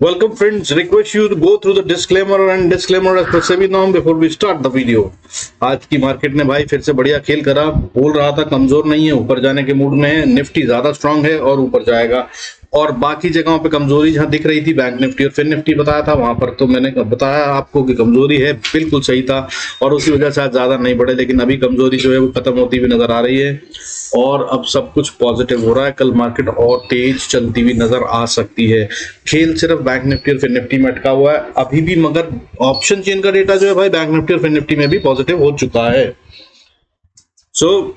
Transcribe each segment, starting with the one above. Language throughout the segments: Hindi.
Welcome friends, request you to go through the disclaimer and disclaimer as per SEBI norm before we start the video। आज की मार्केट ने भाई फिर से बढ़िया खेल करा। बोल रहा था कमजोर नहीं है, ऊपर जाने के मूड में है। निफ्टी ज्यादा स्ट्रांग है और ऊपर जाएगा, और बाकी जगहों पे कमजोरी जहां दिख रही थी बैंक निफ्टी और फिर निफ्टी बताया था, वहां पर तो मैंने बताया आपको कि कमजोरी है, बिल्कुल सही था और उसी वजह से आज ज्यादा नहीं बढ़े। लेकिन अभी कमजोरी जो है वो खत्म होती हुई नजर आ रही है और अब सब कुछ पॉजिटिव हो रहा है। कल मार्केट और तेज चलती हुई नजर आ सकती है। खेल सिर्फ बैंक निफ्टी और फिर निफ्टी में अटका हुआ है अभी भी, मगर ऑप्शन चेन का डेटा जो है भाई बैंक निफ्टी और फिर निफ्टी में भी पॉजिटिव हो चुका है। सो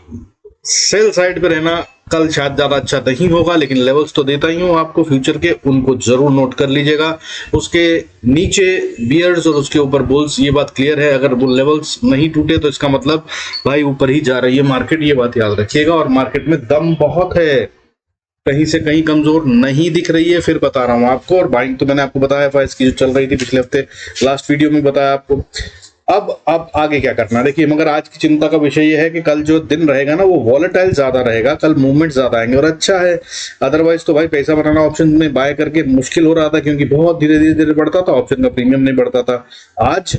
सेल साइड पे रहना कल शायद ज्यादा अच्छा नहीं होगा, लेकिन लेवल्स तो देता ही हूं आपको फ्यूचर के, उनको जरूर नोट कर लीजिएगा। उसके नीचे बियर्स और उसके ऊपर बुल्स, ये बात क्लियर है। अगर वो लेवल्स नहीं टूटे तो इसका मतलब भाई ऊपर ही जा रही है मार्केट, ये बात याद रखिएगा। और मार्केट में दम बहुत है, कहीं से कहीं कमजोर नहीं दिख रही है, फिर बता रहा हूं आपको। और बाइंग तो मैंने आपको बताया एफआईएस की जो चल रही थी पिछले हफ्ते, लास्ट वीडियो में बताया आपको। अब आगे क्या करना देखिए, मगर आज की चिंता का विषय यह है कि कल जो दिन रहेगा ना वो वॉलेटाइल ज्यादा रहेगा, कल मूवमेंट ज्यादा आएंगे और अच्छा है। अदरवाइज तो भाई पैसा बनाना ऑप्शन में बाय करके मुश्किल हो रहा था, क्योंकि बहुत धीरे धीरे धीरे बढ़ता था, ऑप्शन का प्रीमियम नहीं बढ़ता था। आज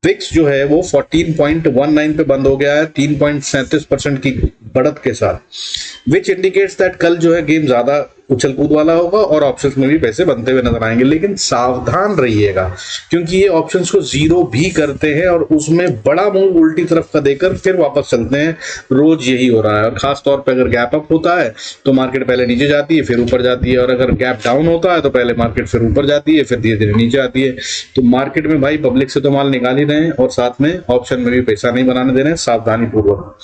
विक्स जो है वो 14.19 पे बंद हो गया है 3.37% की बढ़त के साथ, विच इंडिकेट्स दैट कल जो है गेम ज्यादा उछल कूद वाला होगा और ऑप्शंस में भी पैसे बनते हुए नजर आएंगे। लेकिन सावधान रहिएगा, क्योंकि ये ऑप्शंस को जीरो भी करते हैं और उसमें बड़ा मूव उल्टी तरफ का देकर फिर वापस चलते हैं। रोज यही हो रहा है, और खास तौर पे अगर गैप अप होता है तो मार्केट पहले नीचे जाती है फिर ऊपर जाती है, और अगर गैप डाउन होता है तो पहले मार्केट फिर ऊपर जाती है फिर धीरे धीरे नीचे आती है। तो मार्केट में भाई पब्लिक से तो माल निकाल ही रहे हैं और साथ में ऑप्शन में भी पैसा नहीं बनाने दे रहे हैं, सावधानी पूर्वक।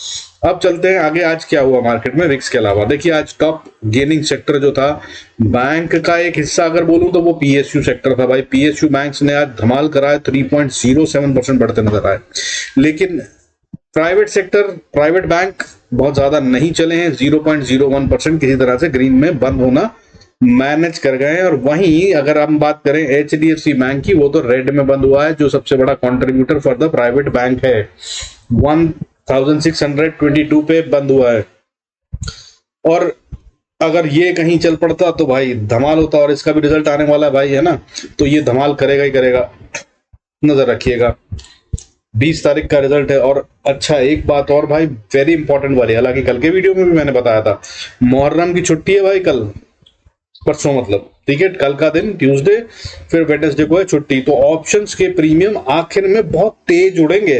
अब चलते हैं आगे, आज क्या हुआ मार्केट में विक्स के अलावा। देखिए आज टॉप गेनिंग सेक्टर जो था, बैंक का एक हिस्सा अगर बोलूं तो वो पीएसयू सेक्टर था। भाई पीएसयू बैंक्स ने आज धमाल कराया, 3.07% बढ़ते नजर आए। लेकिन प्राइवेट सेक्टर, प्राइवेट बैंक बहुत ज्यादा नहीं चले हैं, 0.01% किसी तरह से ग्रीन में बंद होना मैनेज कर गए हैं। और वहीं अगर हम बात करें एचडीएफसी बैंक की, वो तो रेड में बंद हुआ है, जो सबसे बड़ा contributor for the private bank है, 1622 पे बंद हुआ है। और अगर ये कहीं चल पड़ता तो भाई धमाल होता, और इसका भी रिजल्ट आने वाला है भाई, है ना, तो ये धमाल करेगा ही करेगा, नजर रखिएगा। 20 तारीख का रिजल्ट है। और अच्छा एक बात और भाई, वेरी इंपॉर्टेंट वाली, हालांकि कल के वीडियो में भी मैंने बताया था, मुहर्रम की छुट्टी है भाई कल, परसों मतलब, ठीक है, कल का दिन ट्यूसडे, फिर वेडनेसडे को है छुट्टी। तो ऑप्शंस के प्रीमियम आखिर में बहुत तेज उड़ेंगे,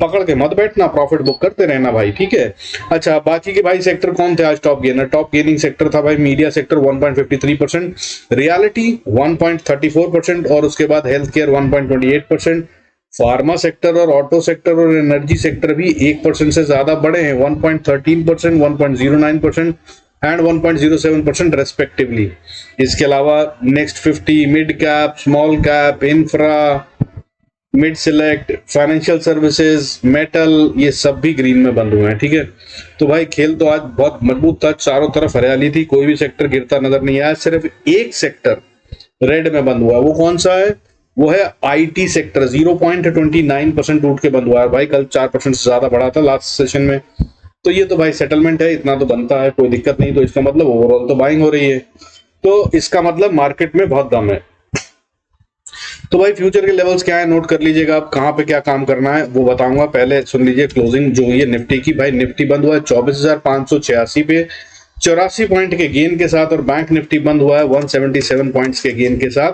पकड़ के मत बैठना, प्रॉफिट बुक करते रहना भाई, ठीक है। अच्छा बाकी के भाई सेक्टर कौन थे आज top gainer? Top gaining sector था भाई मीडिया सेक्टर 1.53%, रियलिटी 1.34%, और उसके बाद हेल्थ केयर 1.28%। फार्मा सेक्टर और ऑटो सेक्टर और एनर्जी सेक्टर भी 1% से ज्यादा बढ़े हैं, 1.13%, 1.09% एंड 1.07% रेस्पेक्टिवली। इसके अलावा next 50, mid cap, small cap, infra, mid select, financial services, metal, ये सब भी ग्रीन में बंद हुए हैं, ठीक है। तो भाई खेल तो आज बहुत मजबूत था, चारों तरफ हरियाली थी, कोई भी सेक्टर गिरता नजर नहीं आया। सिर्फ एक सेक्टर रेड में बंद हुआ, वो कौन सा है? वो है आईटी सेक्टर, 0.29% टूट के बंद हुआ है भाई। कल 4% से ज्यादा बढ़ा था लास्ट सेशन में। तो ये तो भाई सेटलमेंट है, इतना तो बनता है, कोई दिक्कत नहीं। तो इसका मतलब ओवरऑल तो बाइंग हो रही है, तो इसका मतलब मार्केट में बहुत दम है। तो भाई फ्यूचर के लेवल्स क्या है नोट कर लीजिएगा। आप कहां पे क्या काम करना है वो बताऊंगा, पहले सुन लीजिए क्लोजिंग जो हुई है निफ्टी की। भाई निफ्टी बंद हुआ है 24,586 पे, 84 पॉइंट के गेन के साथ, और बैंक निफ्टी बंद हुआ है 177 पॉइंट्स के गेन के साथ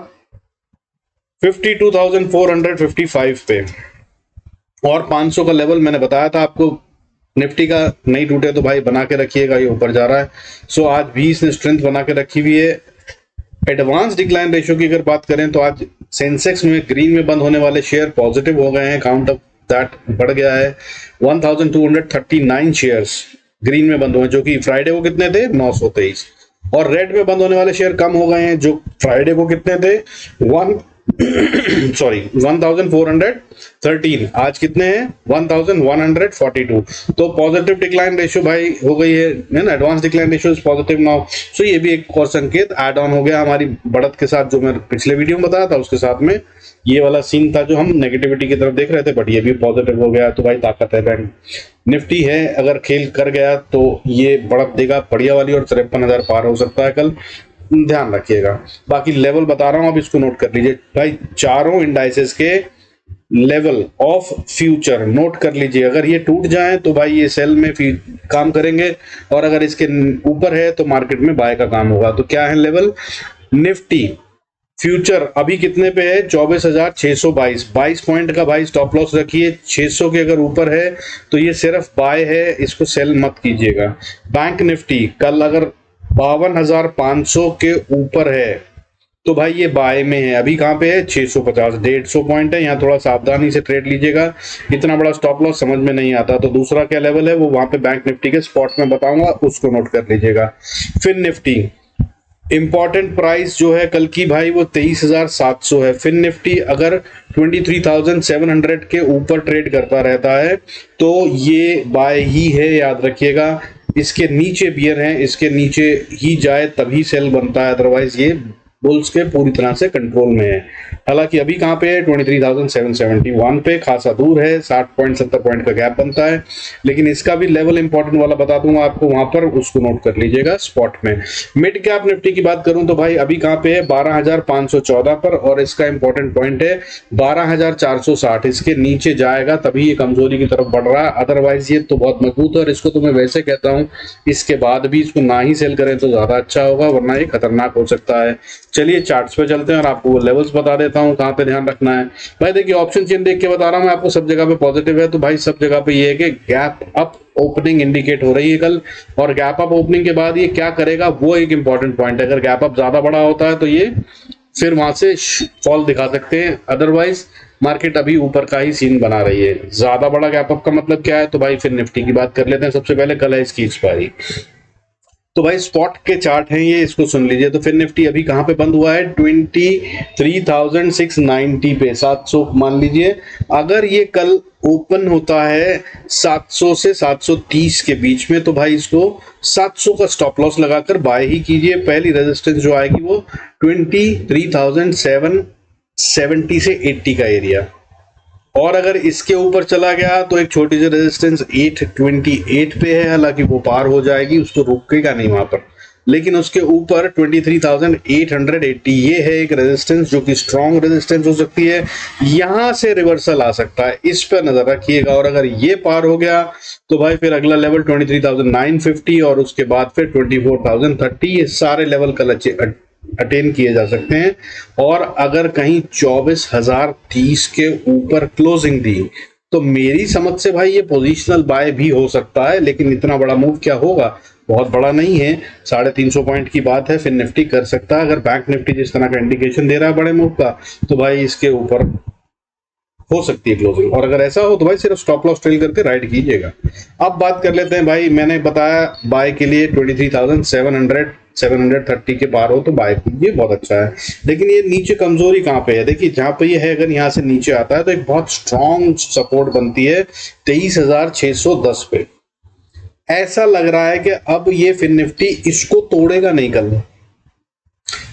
52,455 पे। और 500 का लेवल मैंने बताया था आपको, निफ्टी का नहीं टूटे तो भाई बना के रखिएगा, ये ऊपर जा रहा है। सो आज भी इसने स्ट्रेंथ बना के रखी हुई है। एडवांस डिक्लाइन रेशियो की अगर बात करें तो आज सेंसेक्स में ग्रीन में बंद होने वाले शेयर पॉजिटिव हो गए हैं, काउंट ऑफ दैट बढ़ गया है, 1239 शेयर्स ग्रीन में बंद हुए, जो कि फ्राइडे को कितने थे? 923। और रेड में बंद होने वाले शेयर कम हो गए हैं, जो फ्राइडे को कितने थे? 1413, आज कितने हैं? 1142। तो पॉजिटिव डिक्लाइन रेशियो भाई हो गई है ना, advance decline ratio is positive now. So ये भी एक और संकेत ऐड ऑन हो गया हमारी बढ़त के साथ, जो मैं पिछले वीडियो में बताया था उसके साथ में ये वाला सीन था जो हम नेगेटिविटी की तरफ देख रहे थे, बट ये भी पॉजिटिव हो गया। तो भाई ताकत है बैंक निफ्टी है, अगर खेल कर गया तो ये बढ़त देगा बढ़िया वाली, और 53,000 पार हो सकता है कल। ध्यान रखिएगा। बाकी लेवल बता रहा हूं, आप इसको नोट कर लीजिए भाई। चारों इंडाइसेस के लेवल ऑफ फ्यूचर नोट कर लीजिए। अगर ये टूट जाए तो भाई ये सेल में काम करेंगे, और अगर इसके ऊपर है तो मार्केट में बाय का काम होगा। तो क्या है लेवल? निफ्टी फ्यूचर अभी कितने पे है? 24,622, 22 पॉइंट का भाई स्टॉप लॉस रखिए। 600 के अगर ऊपर है तो ये सिर्फ बाय है, इसको सेल मत कीजिएगा। बैंक निफ्टी कल अगर 52,500 के ऊपर है तो भाई ये बाय में है। अभी कहां पे है? 650, 150 पॉइंट है, यहाँ थोड़ा सावधानी से ट्रेड लीजिएगा। इतना बड़ा स्टॉप लॉस समझ में नहीं आता। तो दूसरा क्या लेवल है वो वहां पे बैंक निफ्टी के स्पॉट में बताऊंगा, उसको नोट कर लीजिएगा। फिन निफ्टी इंपॉर्टेंट प्राइस जो है कल की भाई वो 23,700 है। फिन निफ्टी अगर 23,700 के ऊपर ट्रेड करता रहता है तो ये बाय ही है, याद रखिएगा। इसके नीचे बियर है, इसके नीचे ही जाए तभी सेल बनता है, अदरवाइज ये बुल्स के पूरी तरह से कंट्रोल में है। हालांकि अभी कहां पे है? 23,771 पे, खासा दूर है, 60.70 पॉइंट का गैप बनता है। लेकिन इसका भी लेवल इंपॉर्टेंट वाला बता दूंगा आपको वहां पर, उसको नोट कर लीजिएगा स्पॉट में। मिड कैप निफ्टी की बात करूं तो भाई अभी कहां पे है? 12,514 पर, और इसका इंपॉर्टेंट पॉइंट है 12,460। इसके नीचे जाएगा तभी ये कमजोरी की तरफ बढ़ रहा है, अदरवाइज ये तो बहुत मजबूत है। और इसको तो मैं वैसे कहता हूं इसके बाद भी इसको ना ही सेल करें तो ज्यादा अच्छा होगा, वरना ये खतरनाक हो सकता है। चलिए चार्ट्स पे चलते हैं और आपको वो लेवल्स बता देता हूं कहां पे ध्यान रखना है। भाई देखिए ऑप्शन चेन देख के बता रहा हूं मैं आपको, सब जगह पे पॉजिटिव है। तो भाई सब जगह पे ये है कि गैप अप ओपनिंग इंडिकेट हो रही है कल, और गैप अप ओपनिंग के बाद ये क्या करेगा वो एक इंपॉर्टेंट पॉइंट है। अगर गैप अप ज्यादा बड़ा होता है तो ये फिर वहां से फॉल दिखा सकते हैं, अदरवाइज मार्केट अभी ऊपर का ही सीन बना रही है। ज्यादा बड़ा गैप अप का मतलब क्या है? तो भाई फिर निफ्टी की बात कर लेते हैं। सबसे पहले कल है इसकी एक्सपायरी। तो भाई स्पॉट के चार्ट हैं ये, इसको सुन लीजिए। तो फिर निफ्टी अभी कहां पे बंद हुआ है? 23,690 पे, 700 मान लीजिए। अगर ये कल ओपन होता है 700 से 730 के बीच में तो भाई इसको 700 का स्टॉप लॉस लगाकर बाय ही कीजिए। पहली रेजिस्टेंस जो आएगी वो 23,770 से 80 का एरिया, और अगर इसके ऊपर चला गया तो एक छोटी सी रेजिस्टेंस 828 पे है। हालांकि वो पार हो जाएगी, उसको रुकेगा नहीं वहां पर, लेकिन उसके ऊपर 23,880 ये है एक रेजिस्टेंस जो कि स्ट्रॉन्ग रेजिस्टेंस हो सकती है। यहां से रिवर्सल आ सकता है, इस पर नजर रखिएगा। और अगर ये पार हो गया तो भाई फिर अगला लेवल 23,950 और उसके बाद फिर 24,030। ये सारे लेवल कल अटेन किए जा सकते हैं। और अगर कहीं 24,030 के ऊपर क्लोजिंग दी तो मेरी समझ से भाई ये पोजिशनल बाय भी हो सकता है, लेकिन इतना बड़ा मूव क्या होगा? बहुत बड़ा नहीं है, 350 पॉइंट की बात है, फिर निफ्टी कर सकता है। अगर बैंक निफ्टी जिस तरह का इंडिकेशन दे रहा है बड़े मूव का, तो भाई इसके ऊपर हो सकती है क्लोजिंग। और अगर ऐसा हो तो भाई सिर्फ स्टॉप लॉस ट्रेल करके राइट कीजिएगा। अब बात कर लेते हैं भाई, मैंने बताया बाय के लिए 23,730 के पार हो तो बाय कीजिए, बहुत अच्छा है। लेकिन ये नीचे कमजोरी कहां पे है? देखिए जहां पे ये है, अगर यहां से नीचे आता है तो एक बहुत स्ट्रॉन्ग सपोर्ट बनती है 23,610 पे। ऐसा लग रहा है कि अब ये फिन निफ्टी इसको तोड़ेगा नहीं कल,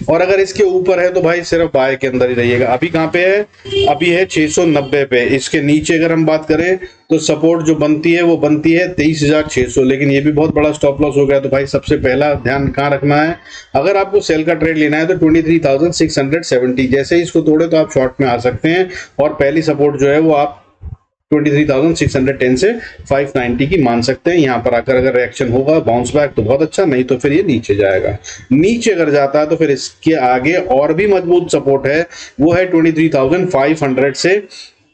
और अगर इसके ऊपर है तो भाई सिर्फ बाय के अंदर ही रहिएगा। अभी कहां पे है? अभी है 690 पे। इसके नीचे अगर हम बात करें तो सपोर्ट जो बनती है वो बनती है 23,600, लेकिन ये भी बहुत बड़ा स्टॉप लॉस हो गया। तो भाई सबसे पहला ध्यान कहां रखना है? अगर आपको सेल का ट्रेड लेना है तो 23,670 जैसे ही इसको तोड़े तो आप शॉर्ट में आ सकते हैं। और पहली सपोर्ट जो है वो आप 23,610 से 590 की मान सकते हैं। यहां पर आकर अगर रिएक्शन होगा बाउंस बैक तो बहुत अच्छा, नहीं तो फिर ये नीचे जाएगा। नीचे अगर जाता है तो फिर इसके आगे और भी मजबूत सपोर्ट है, वो है 23,500 से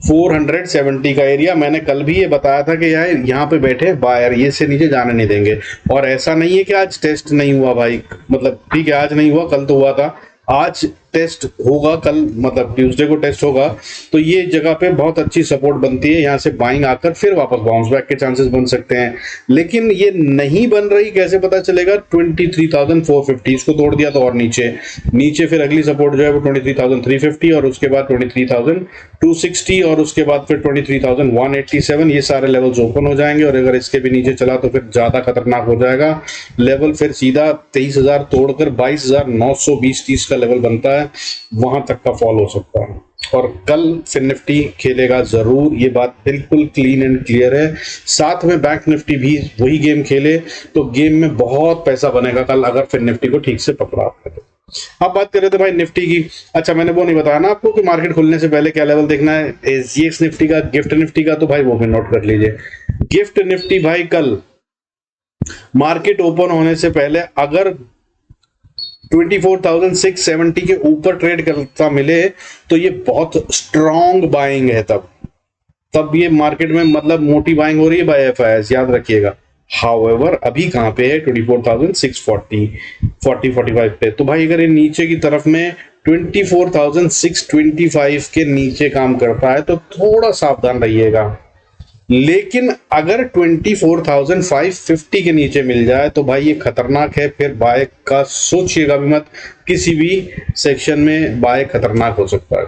470 का एरिया। मैंने कल भी ये बताया था कि यहाँ पे बैठे बायर, ये से नीचे जाने नहीं देंगे। और ऐसा नहीं है कि आज टेस्ट नहीं हुआ भाई, मतलब ठीक है आज नहीं हुआ, कल तो हुआ था, आज टेस्ट होगा, कल मतलब ट्यूसडे को टेस्ट होगा। तो ये जगह पे बहुत अच्छी सपोर्ट बनती है, यहाँ से बाइंग आकर फिर वापस बाउंस बैक के चांसेस बन सकते हैं। लेकिन ये नहीं बन रही, कैसे पता चलेगा? 23,450 इसको तोड़ दिया तो और नीचे फिर अगली सपोर्ट जो है वो 23,350 और उसके बाद 23,260 और उसके बाद फिर 23,187। ये सारे लेवल्स ओपन हो जाएंगे, और अगर इसके भी नीचे चला तो फिर ज्यादा खतरनाक हो जाएगा लेवल। फिर सीधा 23,000 तोड़कर 22,920-30 का लेवल बनता है, वहां तक का फॉल हो सकता है। और कल फिन निफ्टी खेलेगा जरूर, ये बात बिल्कुल क्लीन एंड क्लियर है। साथ में बैंक निफ्टी भी वही गेम खेले तो गेम में बहुत पैसा बनेगा कल, अगर फिन निफ्टी को ठीक से पकड़ा। अब बात कर रहे थे भाई निफ्टी की। अच्छा, मैंने वो नहीं बताया ना आपको कि मार्केट खुलने से पहले क्या लेवल देखना है, एसजीएक्स निफ्टी का, गिफ्ट निफ्टी का, तो भाई वो भी नोट कर लीजिए। गिफ्ट निफ्टी भाई कल मार्केट ओपन होने से पहले अगर 24,670 के ऊपर ट्रेड करता मिले तो ये बहुत स्ट्रॉन्ग बाइंग है। तब ये मार्केट में मतलब मोटी बाइंग हो रही है बाय एफआईएस, याद रखिएगा। हाउएवर अभी कहां पे है, 24,640 45 पे। तो भाई अगर ये नीचे की तरफ में 24,625 के नीचे काम करता है तो थोड़ा सावधान रहिएगा। लेकिन अगर 24,550 के नीचे मिल जाए तो भाई ये खतरनाक है, फिर बाय का सोचिएगा भी मत, किसी भी सेक्शन में बाय खतरनाक हो सकता है।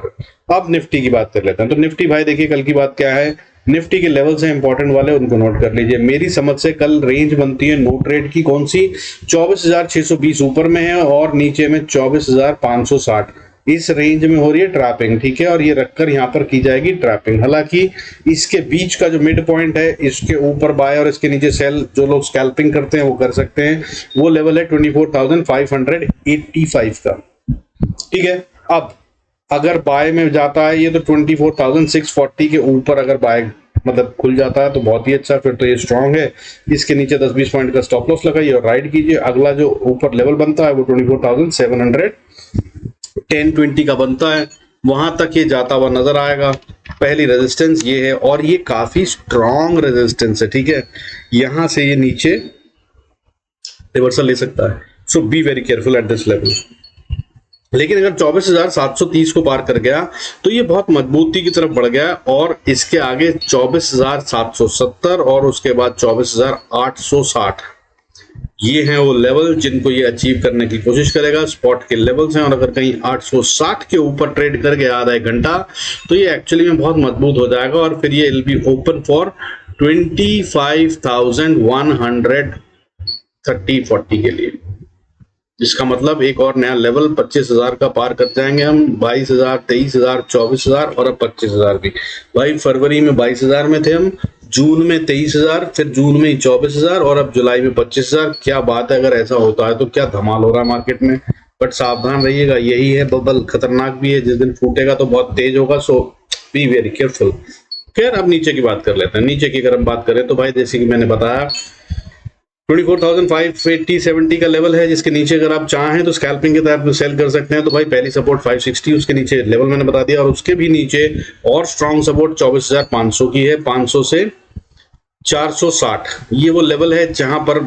अब निफ्टी की बात कर लेते हैं। तो निफ्टी भाई देखिए कल की बात क्या है, निफ्टी के लेवल्स हैं इंपॉर्टेंट वाले, उनको नोट कर लीजिए। मेरी समझ से कल रेंज बनती है नो ट्रेड की, कौन सी, 24,620 ऊपर में है और नीचे में 24,560, इस रेंज में हो रही है ट्रैपिंग, ठीक है। और ये रखकर यहाँ पर की जाएगी ट्रैपिंग। हालांकि इसके बीच का जो मिड पॉइंट है, इसके ऊपर बाय और इसके नीचे सेल, जो लोग स्कैल्पिंग करते हैं वो कर सकते हैं। वो लेवल है 24,585 का, ठीक है। अब अगर बाय में जाता है ये तो 24,640 के ऊपर अगर बाय मतलब खुल जाता है तो बहुत ही अच्छा, फिर तो ये स्ट्रांग है। इसके नीचे 10-20 पॉइंट का स्टॉप लॉस लगाइए और राइड कीजिए। अगला जो ऊपर लेवल बनता है वो 24,710-20 का बनता है, वहां तक ये जाता हुआ नजर आएगा। पहली रेजिस्टेंस ये है और ये काफी स्ट्रांग रेजिस्टेंस है, ठीक है। यहां से ये नीचे रिवर्सल ले सकता है, so be very careful at this level. लेकिन अगर 24,730 को पार कर गया तो ये बहुत मजबूती की तरफ बढ़ गया और इसके आगे 24,770 और उसके बाद 24,860, ये हैं वो लेवल जिनको ये अचीव करने की कोशिश करेगा। स्पॉट के लेवल्स हैं और अगर कहीं 860 के ऊपर ट्रेड कर गया आधा एक घंटा तो ये एक्चुअली में बहुत मजबूत हो जाएगा और फिर ये विल बी ओपन फॉर 25,130-40 के लिए, जिसका मतलब एक और नया लेवल 25,000 का पार कर जाएंगे हम। 22,000, 23,000, 24,000 और अब 25,000 भी। भाई फरवरी में 22,000 में थे हम, जून में 23,000, फिर जून में 24,000 और अब जुलाई में 25,000। क्या बात है, अगर ऐसा होता है तो क्या धमाल हो रहा है मार्केट में। बट सावधान रहिएगा, यही है बबल, खतरनाक भी है, जिस दिन फूटेगा तो बहुत तेज होगा, सो बी वेरी केयरफुल। खैर अब नीचे की बात कर लेते हैं। नीचे की अगर हम बात करें तो भाई जैसे कि मैंने बताया 24,580-70 का लेवल है, जिसके नीचे अगर आप चाहें तो स्कैल्पिंग के तहत सेल कर सकते हैं। तो भाई पहली सपोर्ट 560, उसके नीचे लेवल मैंने बता दिया, और उसके भी नीचे और स्ट्रॉन्ग सपोर्ट 24,500 की है, 500 से 460, ये वो लेवल है जहां पर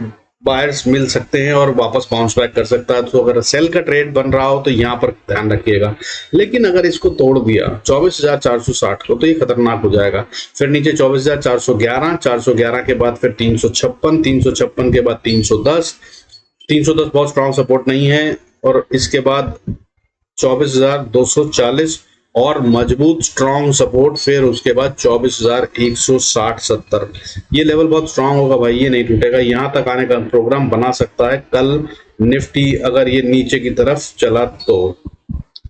बायर्स मिल सकते हैं और वापस बाउंस बैक कर सकता है। तो अगर सेल का ट्रेड बन रहा हो तो यहाँ पर ध्यान रखिएगा। लेकिन अगर इसको तोड़ दिया 24,460 को तो ये खतरनाक हो जाएगा। फिर नीचे 24,411, 411 के बाद फिर 356, 356 के बाद 310, 310 बहुत स्ट्रॉन्ग सपोर्ट नहीं है, और इसके बाद 24,240 और मजबूत स्ट्रॉन्ग सपोर्ट, फिर उसके बाद 24,160-70, ये लेवल बहुत स्ट्रॉन्ग होगा भाई, ये नहीं टूटेगा। यहां तक आने का प्रोग्राम बना सकता है कल निफ्टी अगर ये नीचे की तरफ चला तो,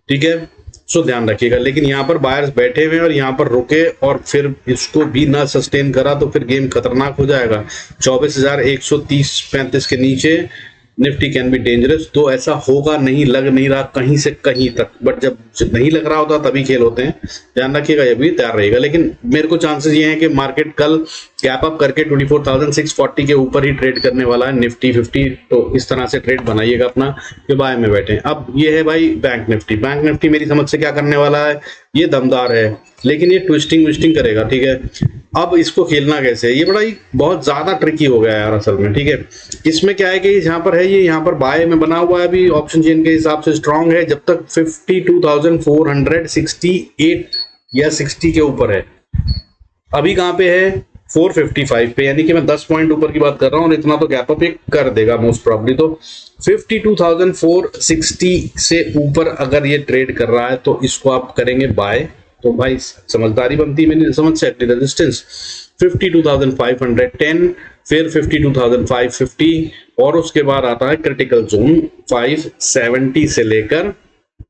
ठीक है। सो ध्यान रखिएगा। लेकिन यहाँ पर बायर्स बैठे हुए और यहाँ पर रुके और फिर इसको भी ना सस्टेन करा तो फिर गेम खतरनाक हो जाएगा। 24,130-35 के नीचे निफ्टी कैन बी डेंजरस। तो ऐसा होगा नहीं, लग नहीं रहा कहीं से कहीं तक, बट जब नहीं लग रहा होता तभी खेल होते हैं, ध्यान रखिएगा, ये भी तैयार रहेगा। लेकिन मेरे को चांसेस ये हैं कि मार्केट कल गैप अप करके 24,640 के ऊपर ही ट्रेड करने वाला है निफ्टी 50। तो इस तरह से ट्रेड बनाइएगा अपना कि बाय में बैठे। अब ये है भाई बैंक निफ्टी। बैंक निफ्टी मेरी समझ से क्या करने वाला है, ये दमदार है लेकिन ये ट्विस्टिंग विस्टिंग करेगा, ठीक है। अब इसको खेलना कैसे है, ये बड़ा ही बहुत ज्यादा ट्रिकी हो गया यार असल में, ठीक है। इसमें क्या है कि जहां पर है ये यहाँ पर बाय में बना हुआ है, अभी ऑप्शन चेन के हिसाब से स्ट्रांग है जब तक 52,468 या 60 के ऊपर है। अभी कहां पे है, 455 पे, यानी कि मैं 10 पॉइंट ऊपर की बात कर रहा हूं और इतना तो गैप अप कर देगा मोस्ट प्रॉब्ली। तो 52,460 से ऊपर अगर ये ट्रेड कर रहा है तो इसको आप करेंगे बाय। तो भाई समझदारी बनती है मेरी समझ से। रेजिस्टेंस 52,510, फिर 52,550 और उसके बाद आता है क्रिटिकल जोन 570 से लेकर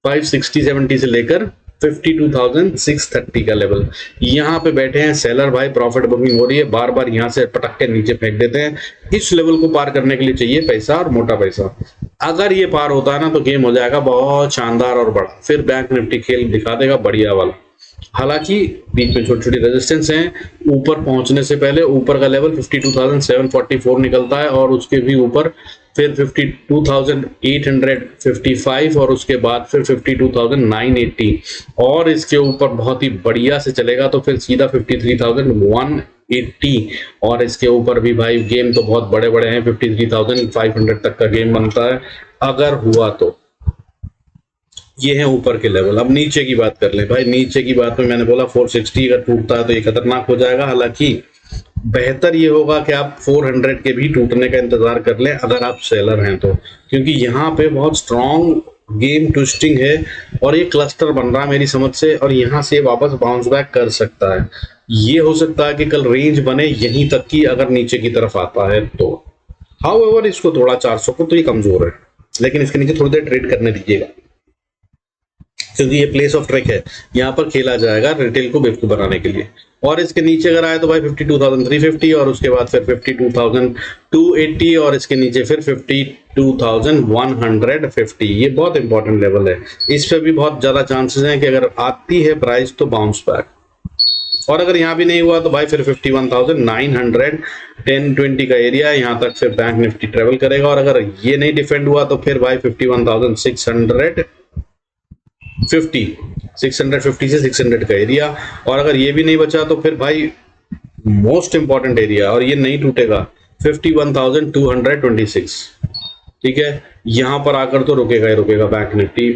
560-70 से लेकर 52,630 का लेवल। यहाँ पे बैठे हैं सेलर भाई, प्रॉफिट बुकिंग हो रही है, बार बार यहाँ से पटक के नीचे फेंक देते हैं। इस लेवल को पार करने के लिए चाहिए पैसा और मोटा पैसा। अगर ये पार होता है ना तो गेम हो जाएगा बहुत शानदार और बड़ा, फिर बैंक निफ्टी खेल दिखा देगा बढ़िया वाला। हालांकि बीच में छोटी छोटी रेजिस्टेंस हैं, ऊपर पहुंचने से पहले ऊपर का लेवल 52,744 निकलता है और उसके भी ऊपर फिर 52,855 और उसके बाद फिर 52,980 और इसके ऊपर बहुत ही बढ़िया से चलेगा तो फिर सीधा 53,180 और इसके ऊपर भी भाई गेम तो बहुत बड़े बड़े हैं, 53,500 तक का गेम बनता है अगर हुआ तो। ये है ऊपर के लेवल। अब नीचे की बात कर ले भाई, नीचे की बात में मैंने बोला 460 अगर टूटता है तो ये खतरनाक हो जाएगा। हालांकि बेहतर ये होगा कि आप 400 के भी टूटने का इंतजार कर लें अगर आप सेलर हैं तो, क्योंकि यहाँ पे बहुत स्ट्रॉन्ग गेम ट्विस्टिंग है और ये क्लस्टर बन रहा है मेरी समझ से, और यहाँ से वापस बाउंस बैक कर सकता है। ये हो सकता है कि कल रेंज बने यहीं तक की अगर नीचे की तरफ आता है तो। हाउएवर इसको थोड़ा 400 को तो ये कमजोर है, लेकिन इसके नीचे थोड़ी देर ट्रेड करने दीजिएगा क्योंकि ये प्लेस ऑफ ट्रैक है, यहाँ पर खेला जाएगा रिटेल को बेवकूफ बनाने के लिए। और इसके नीचे अगर आए तो भाई 52,350 और उसके बाद फिर 52,280 और इसके नीचे फिर 52,150। ये बहुत इंपॉर्टेंट लेवल है, इस पे भी बहुत ज्यादा चांसेस हैं कि अगर आती है प्राइस तो बाउंस बैक। और अगर यहाँ भी नहीं हुआ तो भाई फिर 51,900 1020 का एरिया है, यहाँ तक फिर बैंक निफ्टी ट्रेवल करेगा। और अगर ये नहीं डिफेंड हुआ तो फिर भाई 650 से 600 का एरिया। और अगर ये भी नहीं बचा तो फिर भाई मोस्ट इंपॉर्टेंट एरिया, और ये नहीं टूटेगा, 51,226। ठीक है, यहां पर आकर तो रुकेगा ही रुकेगा bank Nifty.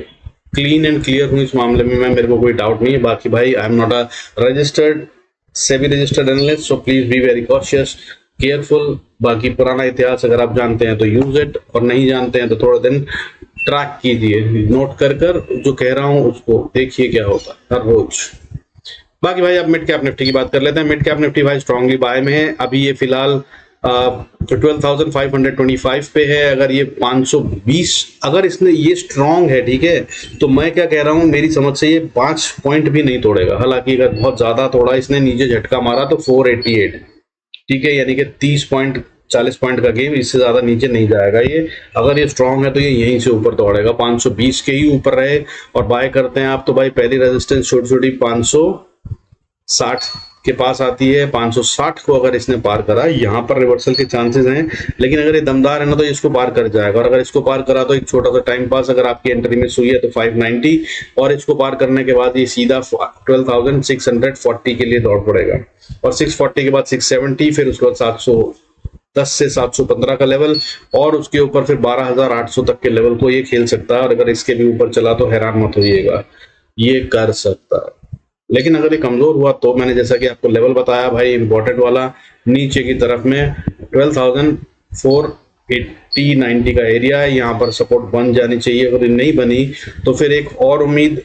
Clean and clear हूं इस मामले में मैं, मेरे को कोई डाउट नहीं है। बाकी भाई I am not a registered SEBI registered analyst, so please be very cautious careful. बाकी पुराना इतिहास अगर आप जानते हैं तो यूज इट, और नहीं जानते हैं तो थोड़ा दिन ट्रैक कीजिए, नोट कर कर जो कह रहा हूं उसको देखिए क्या होता है हर रोज। बाकी भाई अब मिड कैप निफ्टी की बात कर लेते हैं। मिड कैप निफ्टी भाई स्ट्रांगली बाय में है, अभी ये फिलहाल 12,525 पे है। अगर ये 520 अगर इसने ये स्ट्रांग है, ठीक है, तो मैं क्या कह रहा हूं, मेरी समझ से ये 5 पॉइंट भी नहीं तोड़ेगा। हालांकि अगर बहुत ज्यादा तोड़ा इसने, नीचे झटका मारा तो 488, ठीक है, यानी कि 30 पॉइंट 40 पॉइंट का गेम, इससे ज्यादा नीचे नहीं जाएगा ये। अगर ये स्ट्रांग है तो ये यहीं से ऊपर दौड़ेगा, 520 के ही ऊपर रहे और बाय करते हैं आप तो भाई पहली रेजिस्टेंस छोटी छोटी 560 के पास आती है। 560 को अगर इसने पार करा, यहाँ पर रिवर्सल के चांसेस हैं, लेकिन अगर ये दमदार है ना तो इसको पार कर जाएगा। और अगर इसको पार करा तो एक छोटा सा टाइम पास अगर आपकी एंट्री मिस हुई है तो 590, और इसको पार करने के बाद ये सीधा 12,640 के लिए दौड़ पड़ेगा, और 640 के बाद 670, फिर उसके बाद 710 से 715 का लेवल, और उसके ऊपर फिर 12,800 तक के लेवल को ये खेल सकता है। और अगर इसके भी ऊपर चला तो हैरान मत होइएगा, ये कर सकता है। लेकिन अगर ये कमजोर हुआ तो मैंने जैसा कि आपको लेवल बताया भाई इंपॉर्टेंट वाला, नीचे की तरफ में 12,480 90 का एरिया है, यहाँ पर सपोर्ट बन जानी चाहिए। अगर ये नहीं बनी तो फिर एक और उम्मीद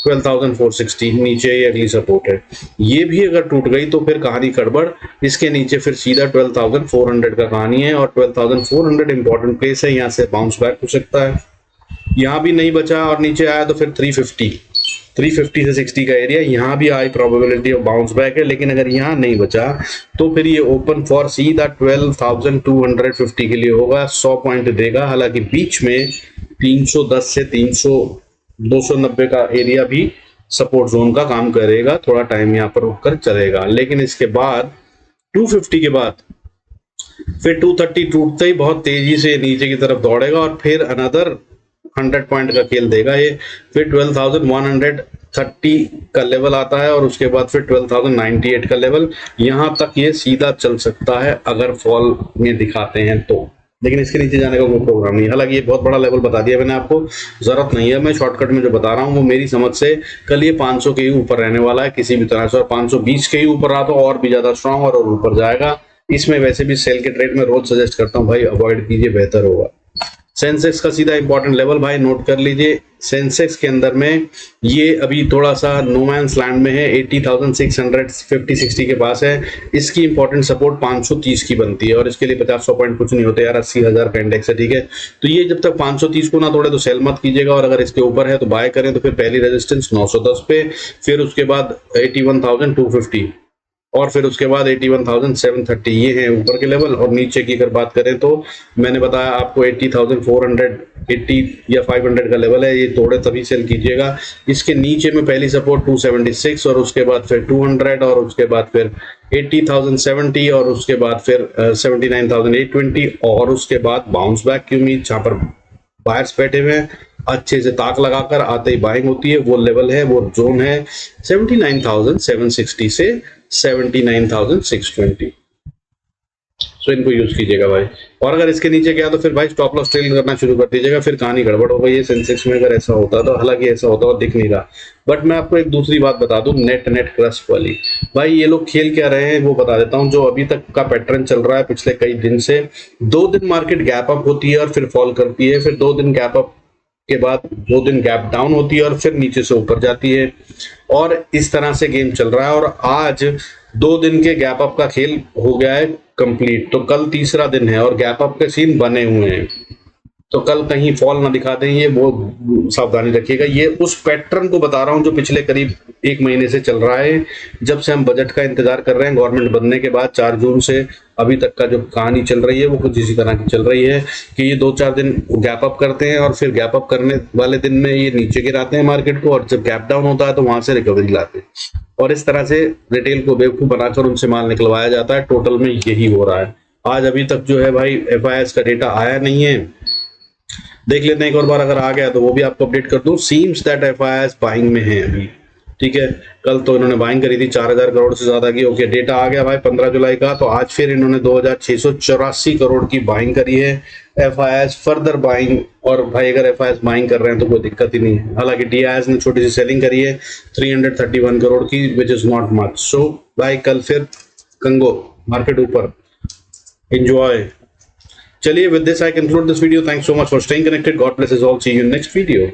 12,460 नीचे ये अगली सपोर्ट है, ये भी अगर टूट गई तो फिर कहानी गड़बड़। इसके नीचे फिर सीधा 12,400 का कहानी है, और 12,400 इंपॉर्टेंट प्लेस है, यहाँ से बाउंस बैक हो सकता है। यहाँ भी नहीं बचा और नीचे आया तो फिर 350 से 60 का एरिया, यहाँ भी high probability of bounce back है। लेकिन अगर यहाँ नहीं बचा तो फिर ये ओपन फॉर सीधा 12,250 के लिए होगा, 100 पॉइंट देगा। हालांकि बीच में 310 से 290 का एरिया भी सपोर्ट जोन का काम करेगा, थोड़ा टाइम यहाँ पर रुककर चलेगा। लेकिन इसके बाद 250 के बाद फिर 230 टूटते ही बहुत तेजी से नीचे की तरफ दौड़ेगा और फिर अनदर 100 पॉइंट का खेल देगा ये। फिर 12,130 का लेवल आता है और उसके बाद फिर 12,098 का लेवल, यहां तक ये सीधा चल सकता है अगर फॉल में दिखाते हैं तो। लेकिन इसके नीचे जाने का कोई प्रोग्राम नहीं है। हालांकि ये बहुत बड़ा लेवल बता दिया मैंने आपको, जरूरत नहीं है, मैं शॉर्टकट में जो बता रहा हूँ वो मेरी समझ से कल ये 500 के ही ऊपर रहने वाला है किसी भी तरह से, और 520 के ही ऊपर रहा तो और भी ज्यादा स्ट्रांग और ऊपर जाएगा। इसमें वैसे भी सेल के ट्रेड में रोज सजेस्ट करता हूँ भाई अवॉइड कीजिए, बेहतर होगा। सेंसेक्स का सीधा इंपॉर्टेंट लेवल भाई नोट कर लीजिए, सेंसेक्स के अंदर में ये अभी थोड़ा सा नोमैंस लैंड में है, 80,650-60 के पास है। इसकी इंपॉर्टेंट सपोर्ट 530 की बनती है और इसके लिए 50-100 पॉइंट कुछ नहीं होते यार, 80,000 का इंडेक्स है, ठीक है। तो ये जब तक 530 को ना तोड़े तो सेल मत कीजिएगा, और अगर इसके ऊपर है तो बाय करें। तो फिर पहली रेजिस्टेंस 910 पे, फिर उसके बाद 81,250 और फिर उसके बाद 81,730 ये हैं ऊपर के लेवल। और नीचे की अगर बात करें तो मैंने बताया आपको 80,480 या 500 का लेवल है, ये तोड़े तभी सेल कीजिएगा। इसके नीचे में पहली सपोर्ट 276 और उसके बाद फिर 200 और उसके बाद फिर 80,070 और उसके बाद फिर 79,820 और उसके बाद बाउंस बैक की उम्मीद, जहां पर बायर्स बैठे हुए हैं अच्छे से ताक लगाकर आते ही बाइंग होती है। वो लेवल है, वो जोन है 79,760 से 79,620। सो इनको यूज कीजिएगा भाई। और अगर इसके नीचे गया तो फिर भाई स्टॉप लॉस ट्रेल करना शुरू कर दीजिएगा, फिर कहानी गड़बड़ हो गई है सेंसेक्स में अगर ऐसा होता तो। हालांकि ऐसा होता और दिख नहीं रहा। बट मैं आपको एक दूसरी बात बता दूं, नेट क्रस्ट वाली। भाई ये लोग खेल क्या रहे हैं वो बता देता हूं। जो अभी तक का पैटर्न चल रहा है पिछले कई दिन से, 2 दिन मार्केट गैप अप होती है और फिर फॉल करती है, फिर 2 दिन गैप अप के बाद 2 दिन गैप डाउन होती है और फिर नीचे से ऊपर जाती है, और इस तरह से गेम चल रहा है। और आज 2 दिन के गैप अप का खेल हो गया है कंप्लीट, तो कल तीसरा दिन है और गैप अप के सीन बने हुए हैं। तो कल कहीं फॉल ना दिखा दें, ये वो सावधानी रखिएगा। ये उस पैटर्न को बता रहा हूं जो पिछले करीब 1 महीने से चल रहा है, जब से हम बजट का इंतजार कर रहे हैं। गवर्नमेंट बनने के बाद 4 जून से अभी तक का जो कहानी चल रही है वो कुछ इसी तरह की चल रही है कि ये 2-4 दिन गैप अप करते हैं और फिर गैप अप करने वाले दिन में ये नीचे गिराते हैं मार्केट को, और जब गैप डाउन होता है तो वहां से रिकवरी लाते हैं। और इस तरह से रिटेल को बेवकूफ बनाकर उनसे माल निकलवाया जाता है। टोटल में यही हो रहा है। आज अभी तक जो है भाई FIS का डेटा आया नहीं है, देख लेते हैं एक और बार, अगर आ गया तो वो भी आपको अपडेट कर दूं। सीम्स दैट FIS बाइंग में है अभी, ठीक है। कल तो इन्होंने बाइंग करी थी 4,000 करोड़ से ज्यादा की। ओके, डेटा आ गया भाई 15 जुलाई का, तो आज फिर इन्होंने 2,684 करोड़ की बाइंग करी है। FIS फर्दर बाइंग, और भाई अगर FIS बाइंग कर रहे हैं तो कोई दिक्कत ही नहीं है। हालांकि DIS ने छोटी सी सेलिंग करी है 331 करोड़ की, विच इज नॉट मच। सो भाई कल फिर कंगो मार्केट ऊपर, एंजॉय। चलिए, with this I conclude this video. Thanks so much for staying connected. God bless us all. See you in next video.